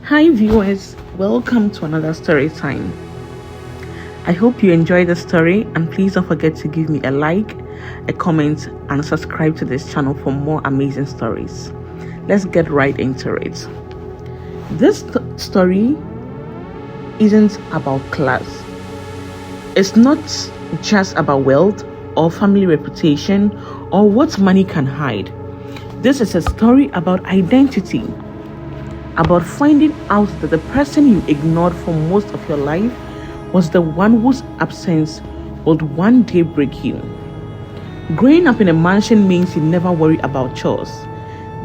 Hi, viewers, welcome to another story time. I hope you enjoy the story, and please don't forget to give me a like, a comment, and subscribe to this channel for more amazing stories. Let's get right into it. This story isn't about class, it's not just about wealth or family reputation or what money can hide. This is a story about identity, about finding out that the person you ignored for most of your life was the one whose absence would one day break you. Growing up in a mansion means you never worry about chores.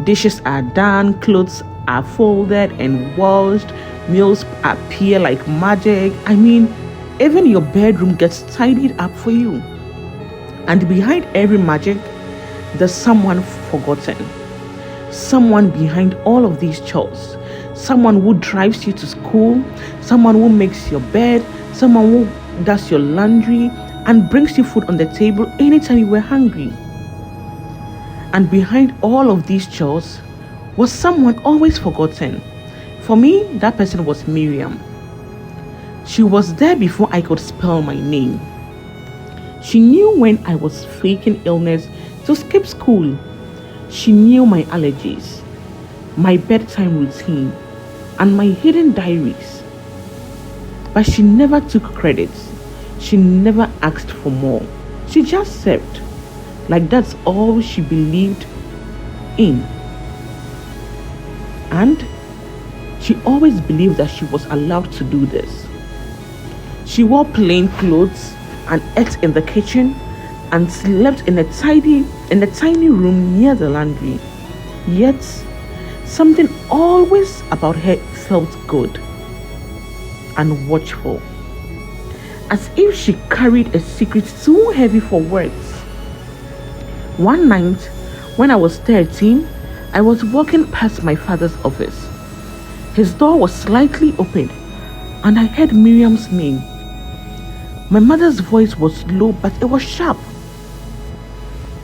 Dishes are done, clothes are folded and washed, meals appear like magic. Even your bedroom gets tidied up for you. And behind every magic, there's someone forgotten. Someone behind all of these chores. Someone who drives you to school, someone who makes your bed, someone who does your laundry and brings you food on the table anytime you were hungry. And behind all of these chores was someone always forgotten. For me, that person was Miriam. She was there before I could spell my name. She knew when I was faking illness to skip school. She knew my allergies, my bedtime routine, and my hidden diaries. But she never took credit. She never asked for more. She just served. Like that's all she believed in. And she always believed that she was allowed to do this. She wore plain clothes and ate in the kitchen and slept in a tiny room near the laundry. Yet, something always about her felt good and watchful, as if she carried a secret too heavy for words. One night, when I was 13, I was walking past my father's office. His door was slightly open, and I heard Miriam's name. My mother's voice was low, but it was sharp.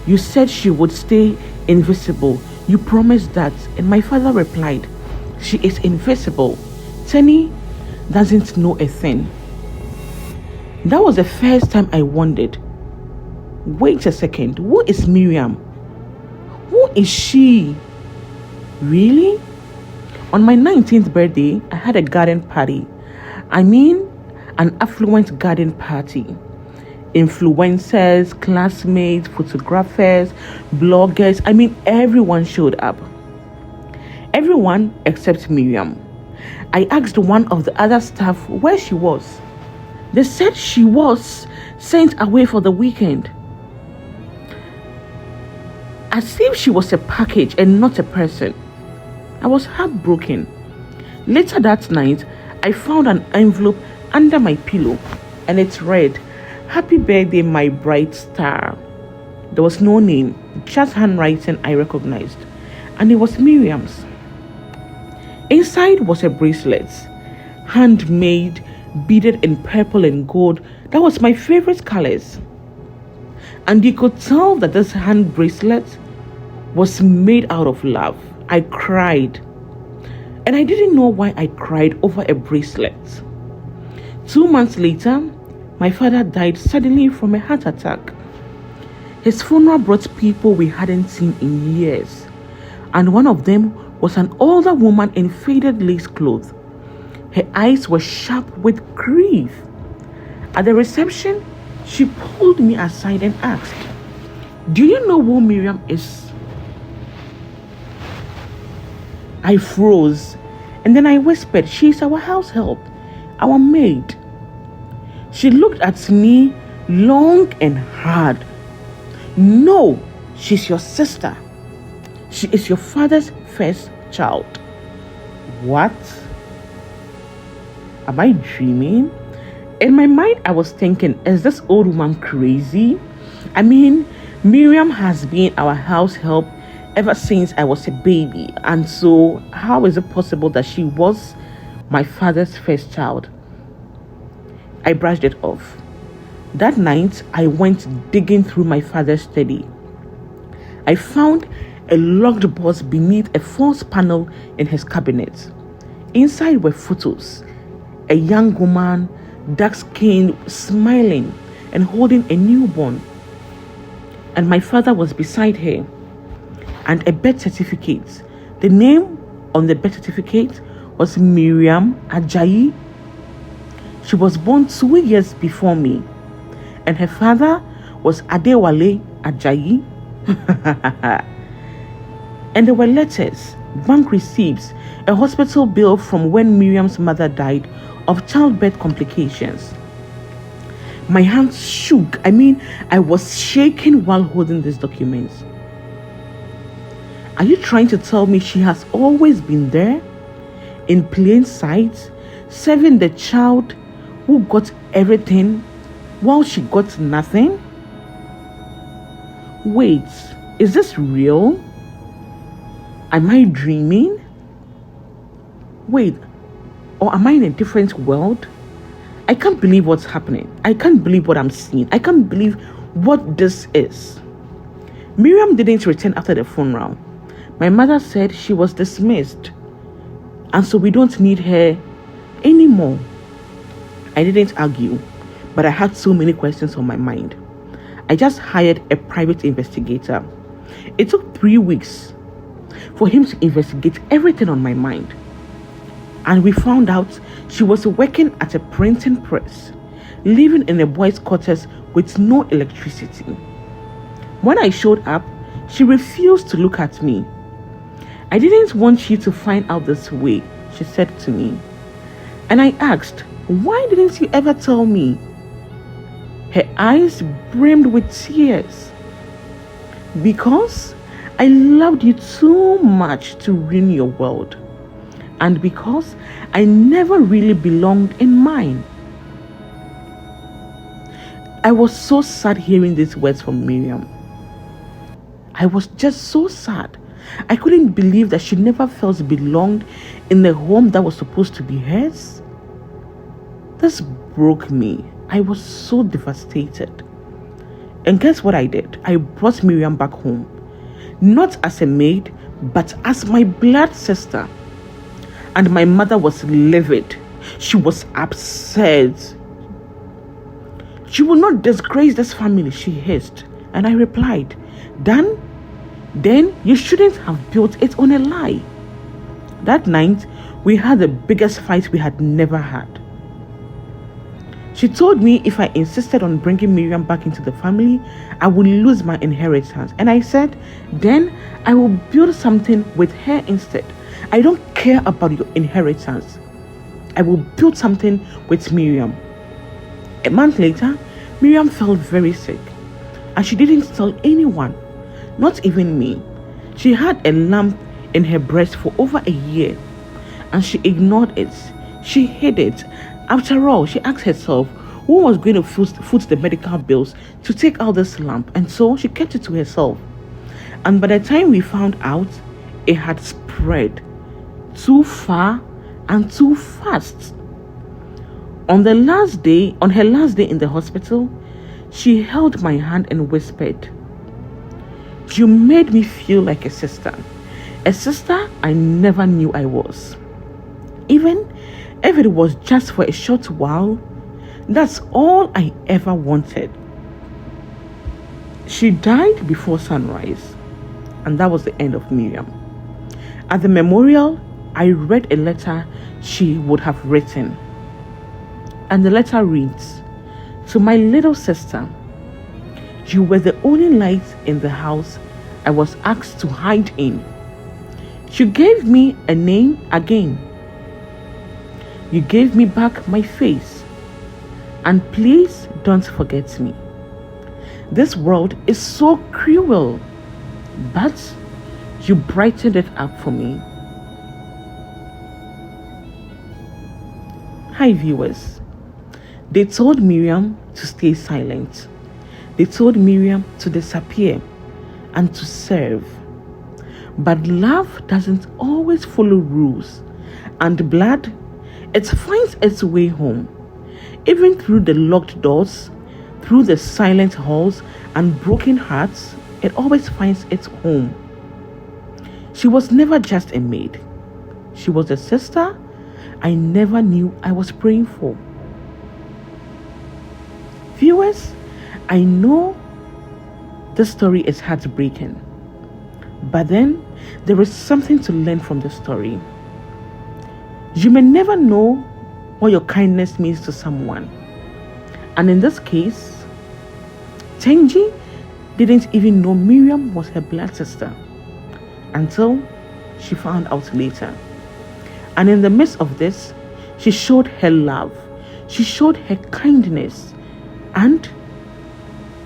"You said she would stay invisible. You promised that." And my father replied, "She is invisible. Tenny doesn't know a thing." That was the first time I wondered, wait a second, who is Miriam? Who is she? Really? On my 19th birthday, I had a garden party. An affluent garden party. Influencers, classmates, photographers, bloggers, everyone showed up. Everyone except Miriam. I asked one of the other staff where she was. They said she was sent away for the weekend. As if she was a package and not a person. I was heartbroken. Later that night, I found an envelope under my pillow and it read, "Happy birthday, my bright star." There was no name, just handwriting I recognized, and it was Miriam's. Inside was a bracelet, handmade, beaded in purple and gold. That was my favorite colors. And you could tell that this hand bracelet was made out of love. I cried. And I didn't know why I cried over a bracelet. 2 months later, my father died suddenly from a heart attack. His funeral brought people we hadn't seen in years, and one of them was an older woman in faded lace clothes. Her eyes were sharp with grief. At the reception, she pulled me aside and asked, "Do you know who Miriam is?" I froze, and then I whispered, "She's our house help, our maid." She looked at me long and hard. "No, she's your sister. She is your father's first child." What? Am I dreaming? In my mind, I was thinking, is this old woman crazy? Miriam has been our house help ever since I was a baby, and so how is it possible that she was my father's first child? I brushed it off. That night, I went digging through my father's study. I found a locked box beneath a false panel in his cabinet. Inside were photos. A young woman, dark skinned, smiling and holding a newborn. And my father was beside her. And a birth certificate. The name on the birth certificate was Miriam Ajayi. She was born 2 years before me. And her father was Adewale Ajayi. And there were letters, bank receipts, a hospital bill from when Miriam's mother died of childbirth complications. My hands shook. I was shaking while holding these documents. Are you trying to tell me she has always been there, in plain sight, serving the child who got everything while she got nothing? Wait, is this real? Am I dreaming? Wait, or am I in a different world? I can't believe what's happening. I can't believe what I'm seeing. I can't believe what this is. Miriam didn't return after the funeral. My mother said she was dismissed, and so we don't need her anymore. I didn't argue, but I had so many questions on my mind. I just hired a private investigator. It took 3 weeks for him to investigate everything on my mind. And we found out she was working at a printing press, living in a boys' quarters with no electricity. When I showed up, she refused to look at me. I didn't want you to find out this way, she said to me. And I asked, why didn't you ever tell me? Her eyes brimmed with tears. Because I loved you too much to ruin your world. And because I never really belonged in mine. I was so sad hearing these words from Miriam. I was just so sad. I couldn't believe that she never felt belonged in the home that was supposed to be hers. This broke me. I was so devastated. And guess what I did? I brought Miriam back home. Not as a maid, but as my blood sister. And my mother was livid. She was upset. "You will not disgrace this family," she hissed. And I replied, Then you shouldn't have built it on a lie. That night, we had the biggest fight we had never had. She told me if I insisted on bringing Miriam back into the family, I would lose my inheritance. And I said, then I will build something with her instead. I don't care about your inheritance. I will build something with Miriam. A month later, Miriam felt very sick. And she didn't tell anyone. Not even me. She had a lump in her breast for over a year, and she ignored it. She hid it. After all, she asked herself who was going to foot the medical bills to take out this lump, and so she kept it to herself. And by the time we found out, it had spread too far and too fast. On her last day in the hospital, she held my hand and whispered, "You made me feel like a sister I never knew I was. Even if it was just for a short while, that's all I ever wanted." She died before sunrise, and that was the end of Miriam. At the memorial, I read a letter she would have written. And the letter reads, "To my little sister, you were the only light in the house I was asked to hide in. You gave me a name again. You gave me back my face. And please don't forget me. This world is so cruel, but you brightened it up for me." Hi viewers. They told Miriam to stay silent. They told Miriam to disappear and to serve. But love doesn't always follow rules, and blood, it finds its way home. Even through the locked doors, through the silent halls and broken hearts, it always finds its home. She was never just a maid. She was a sister I never knew I was praying for. Viewers, I know this story is heartbreaking, but then there is something to learn from the story. You may never know what your kindness means to someone. And in this case, Tenji didn't even know Miriam was her blood sister until she found out later. And in the midst of this, she showed her love, she showed her kindness, and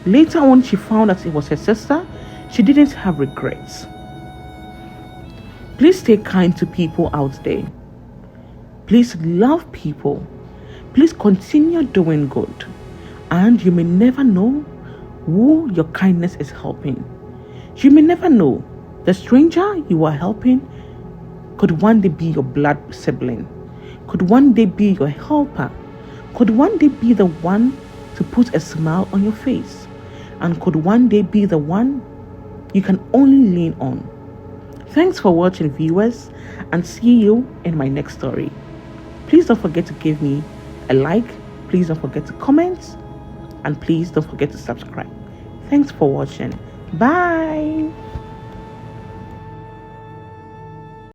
later on she found that it was her sister. She didn't have regrets. Please stay kind to people out there. Please love people. Please continue doing good. And you may never know who your kindness is helping. You may never know the stranger you are helping could one day be your blood sibling, could one day be your helper, could one day be the one to put a smile on your face, and could one day be the one you can only lean on. Thanks for watching, viewers, and see you in my next story. Please don't forget to give me a like, please don't forget to comment, and please don't forget to subscribe. Thanks for watching. Bye.